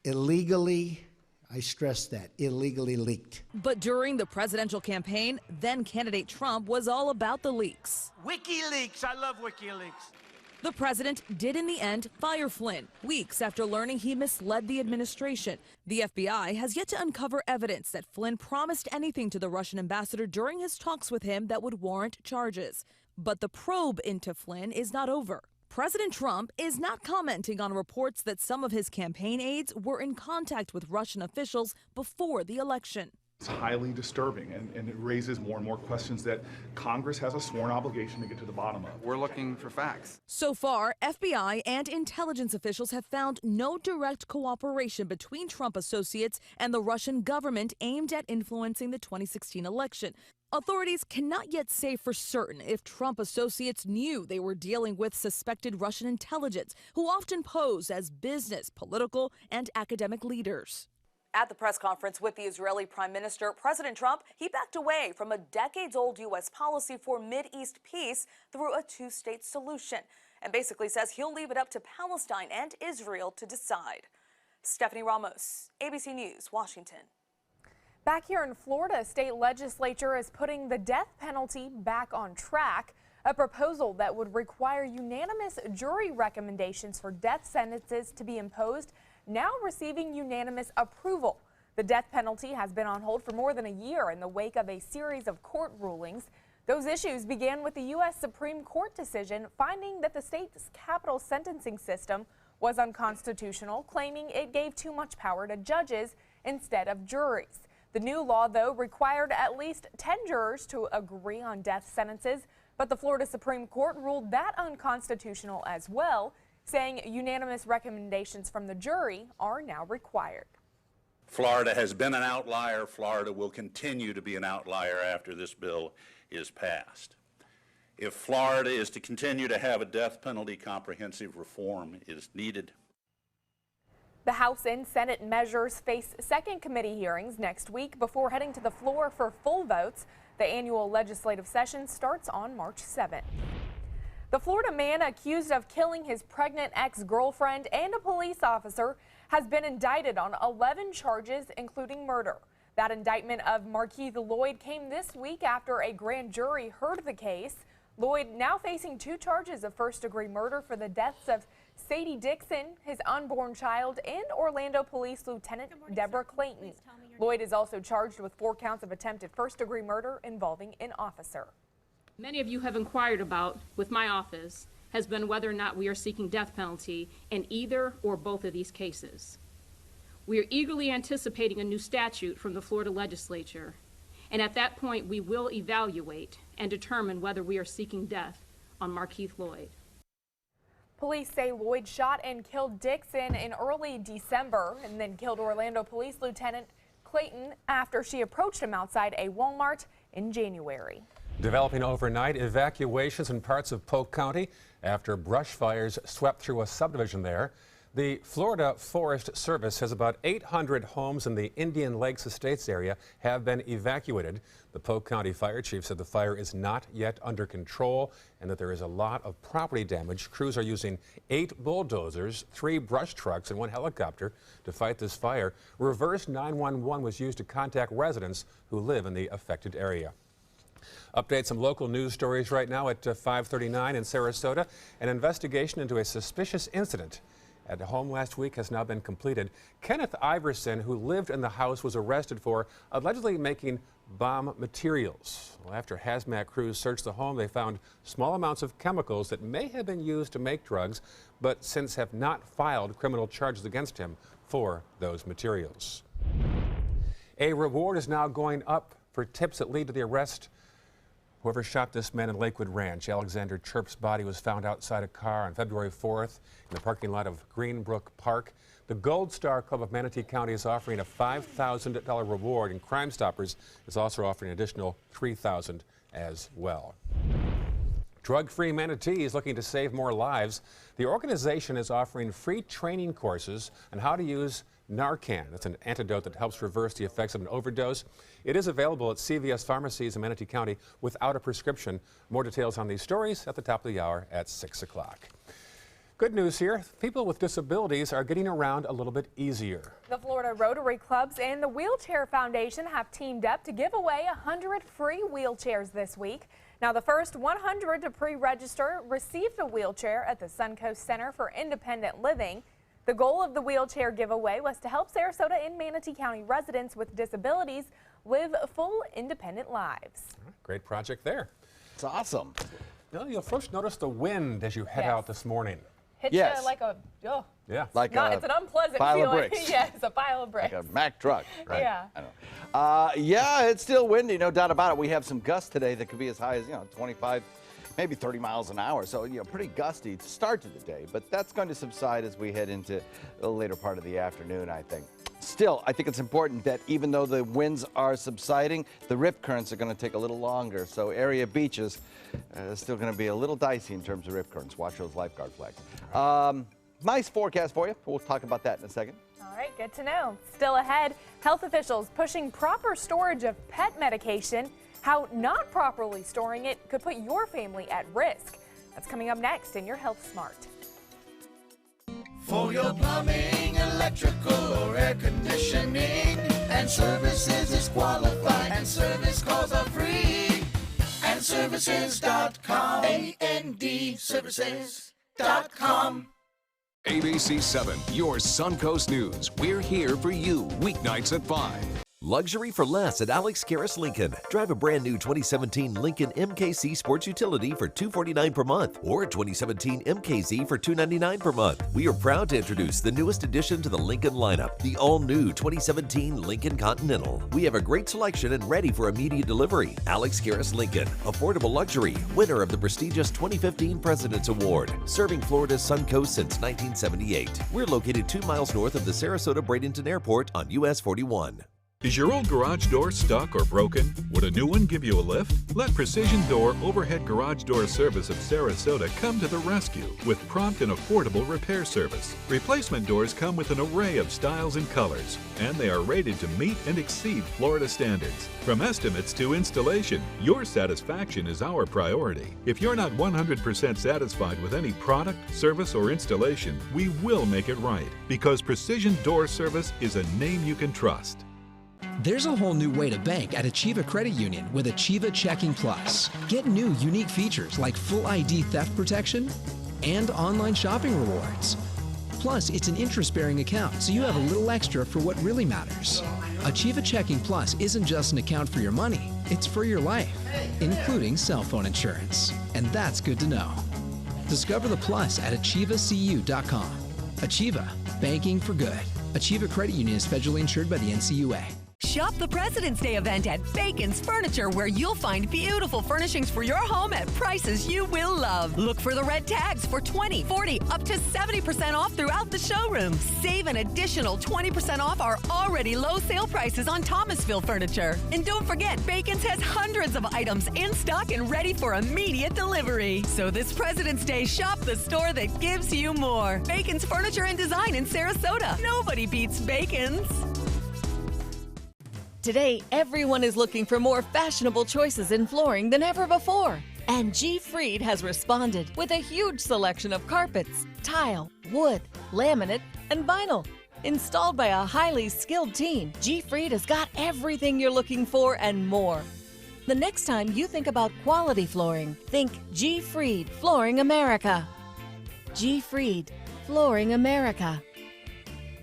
illegally, I stress that, illegally leaked. But during the presidential campaign, then candidate Trump was all about the leaks. WikiLeaks, I love WikiLeaks. The president did in the end fire Flynn, weeks after learning he misled the administration. The FBI has yet to uncover evidence that Flynn promised anything to the Russian ambassador during his talks with him that would warrant charges. But the probe into Flynn is not over. President Trump is not commenting on reports that some of his campaign aides were in contact with Russian officials before the election. It's highly disturbing, and it raises more and more questions that Congress has a sworn obligation to get to the bottom of. We're looking for facts. So far, FBI and intelligence officials have found no direct cooperation between Trump associates and the Russian government aimed at influencing the 2016 election. Authorities cannot yet say for certain if Trump associates knew they were dealing with suspected Russian intelligence, who often pose as business, political, and academic leaders. At the press conference with the Israeli Prime Minister, President Trump, he backed away from a decades-old U.S. policy for Mideast peace through a two-state solution, and basically says he'll leave it up to Palestine and Israel to decide. Stephanie Ramos, ABC News, Washington. Back here in Florida, state legislature is putting the death penalty back on track. A proposal that would require unanimous jury recommendations for death sentences to be imposed, now receiving unanimous approval. The death penalty has been on hold for more than a year in the wake of a series of court rulings. Those issues began with the U.S. Supreme Court decision finding that the state's capital sentencing system was unconstitutional, claiming it gave too much power to judges instead of juries. The new law, though, required at least 10 jurors to agree on death sentences, but the Florida Supreme Court ruled that unconstitutional as well, saying unanimous recommendations from the jury are now required. Florida has been an outlier. Florida will continue to be an outlier after this bill is passed. If Florida is to continue to have a death penalty, comprehensive reform is needed. The House and Senate measures face second committee hearings next week before heading to the floor for full votes. The annual legislative session starts on March 7th. The Florida man accused of killing his pregnant ex-girlfriend and a police officer has been indicted on 11 charges, including murder. That indictment of Markeith Lloyd came this week after a grand jury heard the case. Lloyd now facing 2 charges of first-degree murder for the deaths of Sadie Dixon, his unborn child, and Orlando Police Lieutenant Deborah Clayton. Lloyd is also charged with 4 counts of attempted first-degree murder involving an officer. Many of you have inquired about, with my office, has been whether or not we are seeking death penalty in either or both of these cases. We are eagerly anticipating a new statute from the Florida legislature, and at that point we will evaluate and determine whether we are seeking death on Markeith Lloyd. Police say Lloyd shot and killed Dixon in early December and then killed Orlando Police Lieutenant Clayton after she approached him outside a Walmart in January. Developing overnight, evacuations in parts of Polk County after brush fires swept through a subdivision there. The Florida Forest Service says about 800 homes in the Indian Lakes Estates area have been evacuated. The Polk County Fire Chief said the fire is not yet under control and that there is a lot of property damage. Crews are using 8 bulldozers, 3 brush trucks, and 1 helicopter to fight this fire. Reverse 911 was used to contact residents who live in the affected area. Update some local news stories right now at 5:39 in Sarasota. An investigation into a suspicious incident at home last week has now been completed. Kenneth Iverson, who lived in the house, was arrested for allegedly making bomb materials. Well, after hazmat crews searched the home, they found small amounts of chemicals that may have been used to make drugs, but since have not filed criminal charges against him for those materials. A reward is now going up for tips that lead to the arrest. Whoever shot this man in Lakewood Ranch, Alexander Chirp's body was found outside a car on February 4th in the parking lot of Greenbrook Park. The Gold Star Club of Manatee County is offering a $5,000 reward, and Crime Stoppers is also offering an additional $3,000 as well. Drug-Free Manatee is looking to save more lives. The organization is offering free training courses on how to use Narcan. That's an antidote that helps reverse the effects of an overdose. It is available at CVS pharmacies in Manatee County without a prescription. More details on these stories at the top of the hour at 6 o'clock. Good news here. People with disabilities are getting around a little bit easier. The Florida Rotary Clubs and the Wheelchair Foundation have teamed up to give away 100 free wheelchairs this week. Now, the first 100 to pre-register received a wheelchair at the Suncoast Center for Independent Living. The goal of the wheelchair giveaway was to help Sarasota and Manatee County residents with disabilities live full independent lives. Great project there. It's awesome. Well, you'll first notice the wind as you head out this morning. Hits you like a, yeah, like it's an unpleasant pile feeling. of bricks. Yeah, it's a pile of bricks. Like a Mack truck, right? Yeah. I know. Yeah, it's still windy, no doubt about it. We have some gusts today that could be as high as 25, maybe 30 miles an hour. So pretty gusty to start to the day, but that's going to subside as we head into the later part of the afternoon, I think. Still, I think it's important that even though the winds are subsiding, the rip currents are going to take a little longer. So area beaches still going to be a little dicey in terms of rip currents. Watch those lifeguard flags. Nice forecast for you. We'll talk about that in a second. All right, good to know. Still ahead, health officials pushing proper storage of pet medication. How not properly storing it could put your family at risk. That's coming up next in your Health Smart. For your plumbing, electrical, or air conditioning, and services is qualified, and service calls are free. And services.com, A-N-D, services.com. ABC 7, your Suncoast News. We're here for you weeknights at 5. Luxury for less at Alex Karras Lincoln. Drive a brand new 2017 Lincoln MKZ Sports Utility for $249 per month or 2017 MKZ for $299 per month. We are proud to introduce the newest addition to the Lincoln lineup, the all-new 2017 Lincoln Continental. We have a great selection and ready for immediate delivery. Alex Karras Lincoln, affordable luxury, winner of the prestigious 2015 President's Award, serving Florida's Suncoast since 1978. We're located 2 miles north of the Sarasota-Bradenton Airport on US 41. Is your old garage door stuck or broken? Would a new one give you a lift? Let Precision Door Overhead Garage Door Service of Sarasota come to the rescue with prompt and affordable repair service. Replacement doors come with an array of styles and colors, and they are rated to meet and exceed Florida standards. From estimates to installation, your satisfaction is our priority. If you're not 100% satisfied with any product, service, or installation, we will make it right, because Precision Door Service is a name you can trust. There's a whole new way to bank at Achieva Credit Union with Achieva Checking Plus. Get new unique features like full ID theft protection and online shopping rewards. Plus, it's an interest-bearing account, so you have a little extra for what really matters. Achieva Checking Plus isn't just an account for your money, it's for your life, including cell phone insurance. And that's good to know. Discover the plus at achievacu.com. Achieva, banking for good. Achieva Credit Union is federally insured by the NCUA. Shop the President's Day event at Bacon's Furniture, where you'll find beautiful furnishings for your home at prices you will love. Look for the red tags for 20, 40, up to 70% off throughout the showroom. Save an additional 20% off our already low sale prices on Thomasville furniture. And don't forget, Bacon's has hundreds of items in stock and ready for immediate delivery. So this President's Day, shop the store that gives you more. Bacon's Furniture and Design in Sarasota. Nobody beats Bacon's. Today, everyone is looking for more fashionable choices in flooring than ever before. And G. Fried has responded with a huge selection of carpets, tile, wood, laminate, and vinyl. Installed by a highly skilled team, G. Fried has got everything you're looking for and more. The next time you think about quality flooring, think G. Fried Flooring America. G. Fried, Flooring America.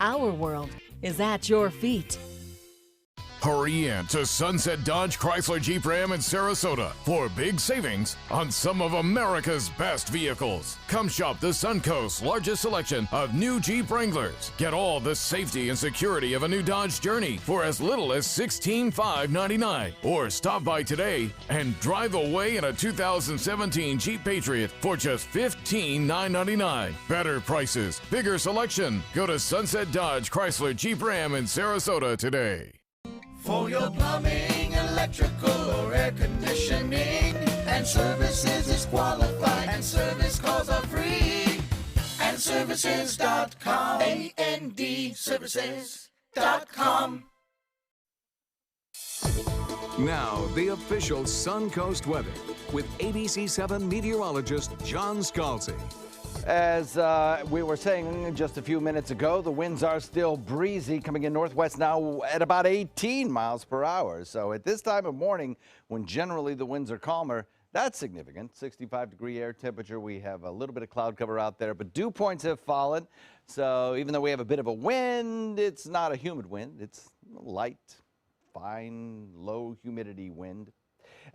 Our world is at your feet. Hurry in to Sunset Dodge Chrysler Jeep Ram in Sarasota for big savings on some of America's best vehicles. Come shop the Suncoast's largest selection of new Jeep Wranglers. Get all the safety and security of a new Dodge Journey for as little as $16,599. Or stop by today and drive away in a 2017 Jeep Patriot for just $15,999. Better prices, bigger selection. Go to Sunset Dodge Chrysler Jeep Ram in Sarasota today. For your plumbing, electrical, or air conditioning, and services is qualified, and service calls are free. And services.com, A-N-D, services.com. Now, the official Suncoast weather with ABC7 meteorologist John Scalzi. As we were saying just a few minutes ago, the winds are still breezy, coming in northwest now at about 18 miles per hour. So at this time of morning, when generally the winds are calmer, that's significant. 65-degree air temperature. We have a little bit of cloud cover out there, but dew points have fallen. So even though we have a bit of a wind, it's not a humid wind. It's light, fine, low humidity wind.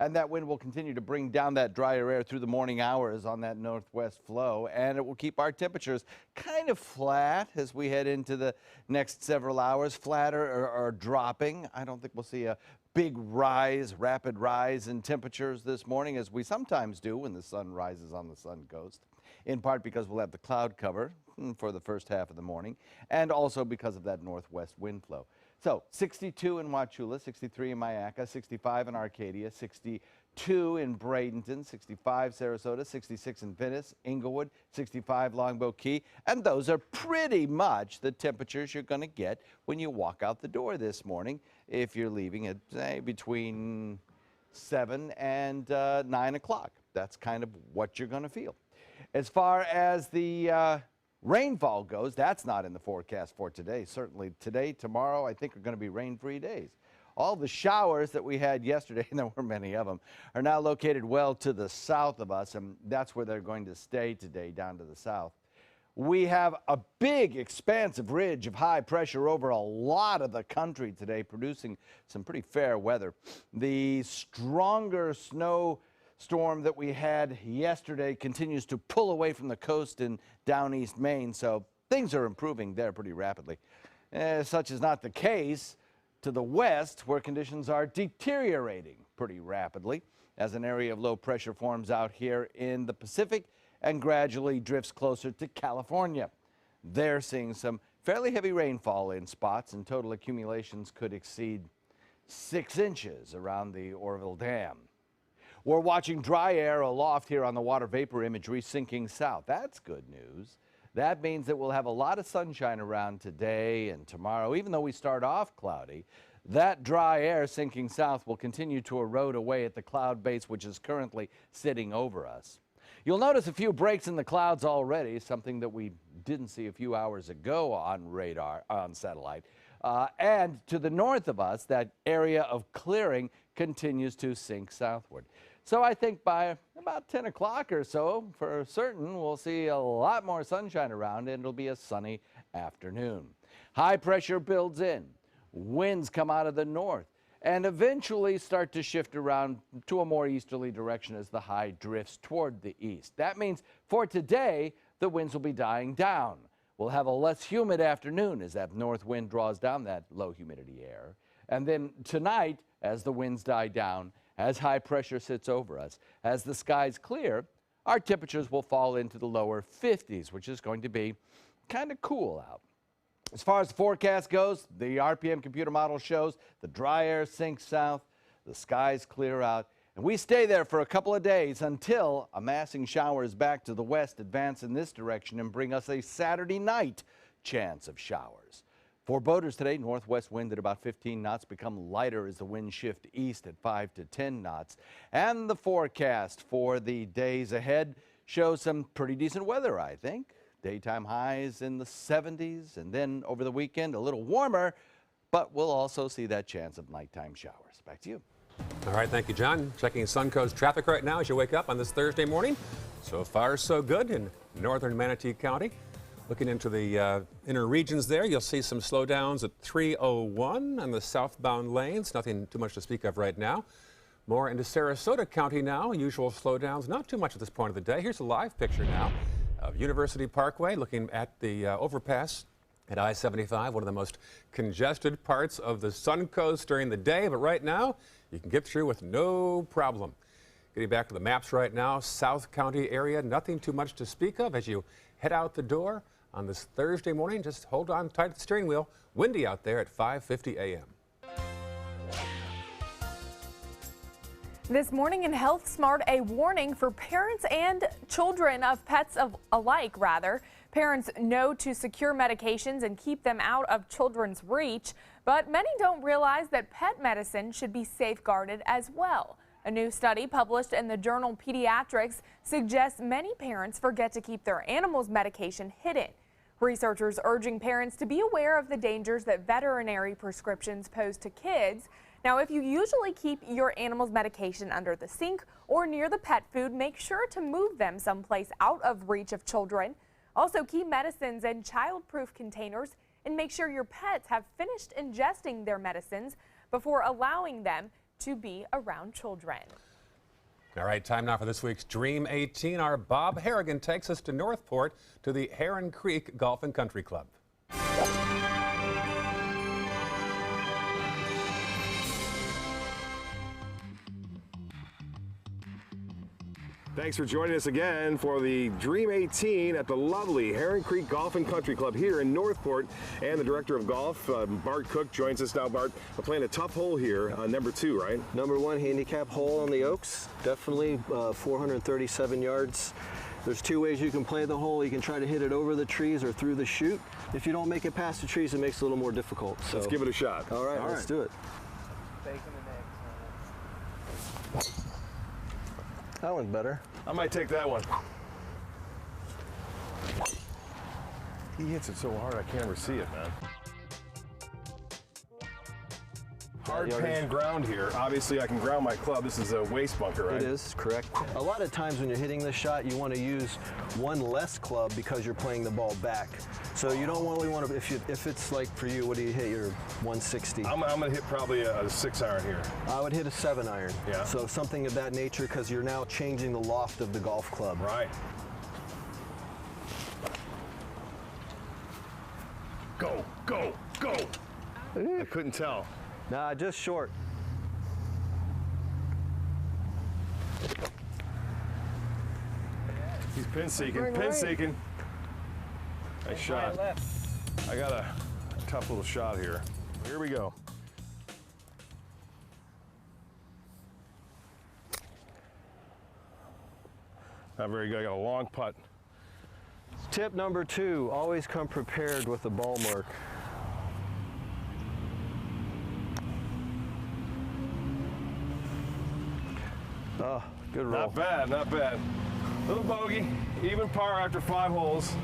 And that wind will continue to bring down that drier air through the morning hours on that northwest flow, and it will keep our temperatures kind of flat as we head into the next several hours, flatter or dropping. I don't think we'll see a big rise, rapid rise in temperatures this morning, as we sometimes do when the sun rises on the Suncoast, in part because we'll have the cloud cover for the first half of the morning, and also because of that northwest wind flow. So 62 in Wauchula, 63 in Mayaca, 65 in Arcadia, 62 in Bradenton, 65 Sarasota, 66 in Venice, Inglewood, 65 Longboat Key. And those are pretty much the temperatures you're going to get when you walk out the door this morning if you're leaving at, say, between 7 and 9 o'clock. That's kind of what you're going to feel. As far as the rainfall goes, that's not in the forecast for today. Certainly today, tomorrow, I think are going to be rain-free days. All the showers that we had yesterday, and there were many of them, are now located well to the south of us, and that's where they're going to stay today, down to the south. We have a big, expansive ridge of high pressure over a lot of the country today, producing some pretty fair weather. The stronger snow storm that we had yesterday continues to pull away from the coast in down East Maine, so things are improving there pretty rapidly. Such is not the case to the west, where conditions are deteriorating pretty rapidly as an area of low pressure forms out here in the Pacific and gradually drifts closer to California. They're seeing some fairly heavy rainfall in spots, and total accumulations could exceed 6 inches around the Orville Dam. We're watching dry air aloft here on the water vapor imagery sinking south. That's good news. That means that we'll have a lot of sunshine around today and tomorrow. Even though we start off cloudy, that dry air sinking south will continue to erode away at the cloud base, which is currently sitting over us. You'll notice a few breaks in the clouds already, something that we didn't see a few hours ago on radar, on satellite. And to the north of us, that area of clearing continues to sink southward. So I think by about 10 o'clock or so, for certain, we'll see a lot more sunshine around, and it'll be a sunny afternoon. High pressure builds in. Winds come out of the north and eventually start to shift around to a more easterly direction as the high drifts toward the east. That means for today, the winds will be dying down. We'll have a less humid afternoon as that north wind draws down that low humidity air. And then tonight, as the winds die down, as high pressure sits over us, as the skies clear, our temperatures will fall into the lower 50s, which is going to be kind of cool out. As far as the forecast goes, the RPM computer model shows the dry air sinks south, the skies clear out, and we stay there for a couple of days until amassing showers back to the west advance in this direction and bring us a Saturday night chance of showers. For boaters today, northwest wind at about 15 knots become lighter as the winds shift east at 5 to 10 knots. And the forecast for the days ahead shows some pretty decent weather, I think. Daytime highs in the 70s, and then over the weekend a little warmer, but we'll also see that chance of nighttime showers. Back to you. All right, thank you, John. Checking Suncoast traffic right now as you wake up on this Thursday morning. So far, so good in northern Manatee County. Looking into the inner regions there, you'll see some slowdowns at 301 on the southbound lanes. Nothing too much to speak of right now. More into Sarasota County now. Usual slowdowns, not too much at this point of the day. Here's a live picture now of University Parkway, looking at the overpass at I-75, one of the most congested parts of the Suncoast during the day. But right now, you can get through with no problem. Getting back to the maps right now, South County area, nothing too much to speak of as you head out the door on this Thursday morning. Just hold on tight at the steering wheel. Windy out there at 5:50 a.m. This morning in Health Smart, a warning for parents and children of pets alike, rather. Parents know to secure medications and keep them out of children's reach, but many don't realize that pet medicine should be safeguarded as well. A new study published in the journal Pediatrics suggests many parents forget to keep their animals' medication hidden. Researchers urging parents to be aware of the dangers that veterinary prescriptions pose to kids. Now, if you usually keep your animal's medication under the sink or near the pet food, make sure to move them someplace out of reach of children. Also, keep medicines in child-proof containers and make sure your pets have finished ingesting their medicines before allowing them to be around children. All right, time now for this week's Dream 18. Our Bob Harrigan takes us to Northport to the Heron Creek Golf and Country Club. Thanks for joining us again for the Dream 18 at the lovely Heron Creek Golf and Country Club here in Northport. And the director of golf, Bart Cook, joins us now. Bart, we're playing a tough hole here, number 2, right? Number 1 handicap hole on the Oaks. Definitely 437 yards. There's 2 ways you can play the hole. You can try to hit it over the trees or through the chute. If you don't make it past the trees, it makes it a little more difficult. So let's give it a shot. All right, let's do it. That one's better. I might take that one. He hits it so hard I can't ever see it, man. Hard pan ground here. Obviously, I can ground my club. This is a waste bunker, right? It is, correct. A lot of times when you're hitting this shot, you want to use one less club because you're playing the ball back. So you don't really want to, if it's like for you, what do you hit? Your 160? I'm going to hit probably a 6-iron here. I would hit a 7-iron. Yeah. So something of that nature because you're now changing the loft of the golf club. Right. Go, go, go. I couldn't tell. Nah, just short. He's pin seeking, Nice shot. I got a tough little shot here. Here we go. Not very good. I got a long putt. Tip number 2, always come prepared with a ball mark. Oh, good roll. Not bad, not bad. Little bogey, even par after 5 holes.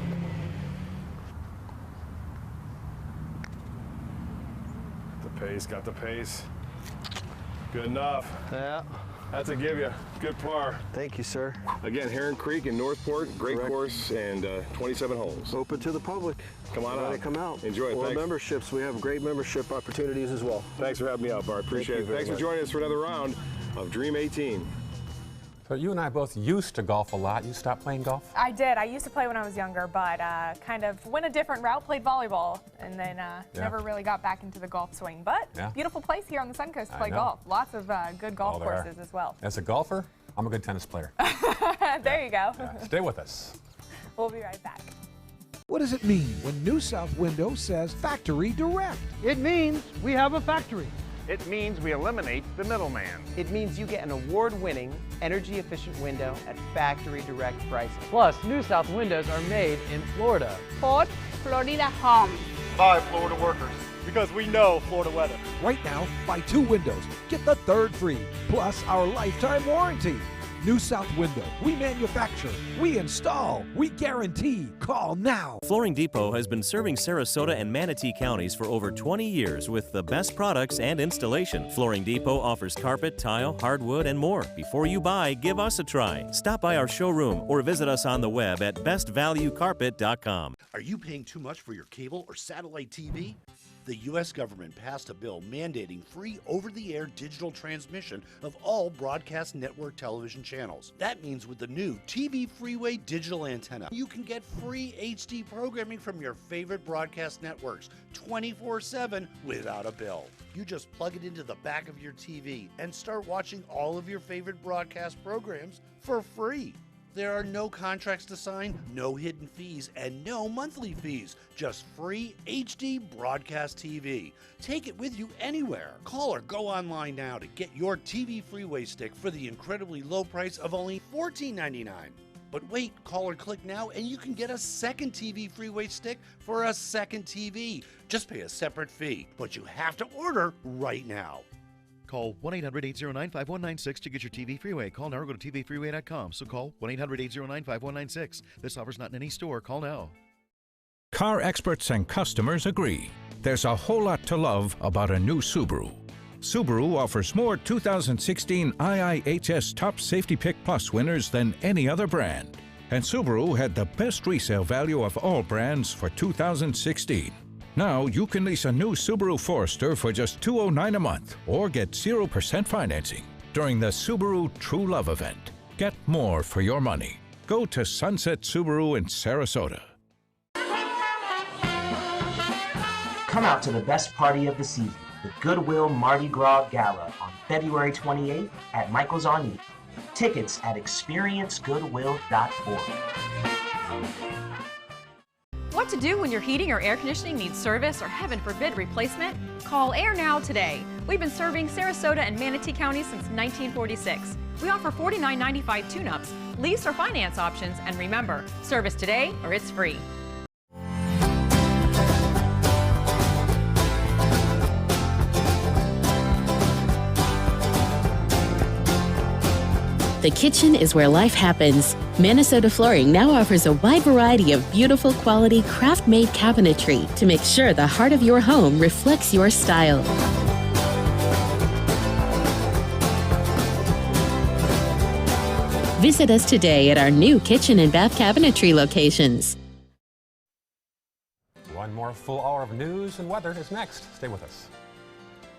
Got the pace. Good enough. Yeah. That's a give you. Good par. Thank you, sir. Again, Heron Creek in Northport, great course, and 27 holes. Open to the public. Come on out. Come out. Enjoy it. Or memberships. We have great membership opportunities as well. Thanks for having me out, Bart. Appreciate it. Thanks for joining us for another round of Dream 18. So you and I both used to golf a lot. You stopped playing golf? I did. I used to play when I was younger, but kind of went a different route, played volleyball, and then never really got back into the golf swing. But beautiful place here on the Suncoast to play golf. Lots of good golf courses as well. As a golfer, I'm a good tennis player. There you go. Stay with us. We'll be right back. What does it mean when New South Window says Factory Direct? It means we have a factory. It means we eliminate the middleman. It means you get an award-winning, energy-efficient window at factory direct prices. Plus, New South windows are made in Florida. Fort Florida Home. By Florida workers. Because we know Florida weather. Right now, buy 2 windows, get the 3rd free, plus our lifetime warranty. New South Window. We manufacture, we install, we guarantee. Call now. Flooring Depot has been serving Sarasota and Manatee counties for over 20 years with the best products and installation. Flooring Depot offers carpet, tile, hardwood, and more. Before you buy, give us a try. Stop by our showroom or visit us on the web at bestvaluecarpet.com. Are you paying too much for your cable or satellite TV? The U.S. government passed a bill mandating free over-the-air digital transmission of all broadcast network television channels. That means with the new TV Freeway digital antenna, you can get free HD programming from your favorite broadcast networks 24/7 without a bill. You just plug it into the back of your TV and start watching all of your favorite broadcast programs for free. There are no contracts to sign, no hidden fees, and no monthly fees. Just free HD broadcast TV. Take it with you anywhere. Call or go online now to get your TV Freeway stick for the incredibly low price of only $14.99. But wait, call or click now and you can get a second TV Freeway stick for a second TV. Just pay a separate fee, but you have to order right now. Call 1-800-809-5196 to get your TV Freeway. Call now or go to tvfreeway.com. So call 1-800-809-5196. This offer's not in any store. Call now. Car experts and customers agree. There's a whole lot to love about a new Subaru. Subaru offers more 2016 IIHS Top Safety Pick Plus winners than any other brand. And Subaru had the best resale value of all brands for 2016. Now you can lease a new Subaru Forester for just $209 a month or get 0% financing during the Subaru True Love event. Get more for your money. Go to Sunset Subaru in Sarasota. Come out to the best party of the season, the Goodwill Mardi Gras Gala on February 28th at Michael's on E. Tickets at experiencegoodwill.org. What to do when your heating or air conditioning needs service or, heaven forbid, replacement? Call Air Now today. We've been serving Sarasota and Manatee counties since 1946. We offer $49.95 tune-ups, lease or finance options, and remember, service today or it's free. The kitchen is where life happens. Minnesota Flooring now offers a wide variety of beautiful quality craft-made cabinetry to make sure the heart of your home reflects your style. Visit us today at our new kitchen and bath cabinetry locations. One more full hour of news and weather is next. Stay with us.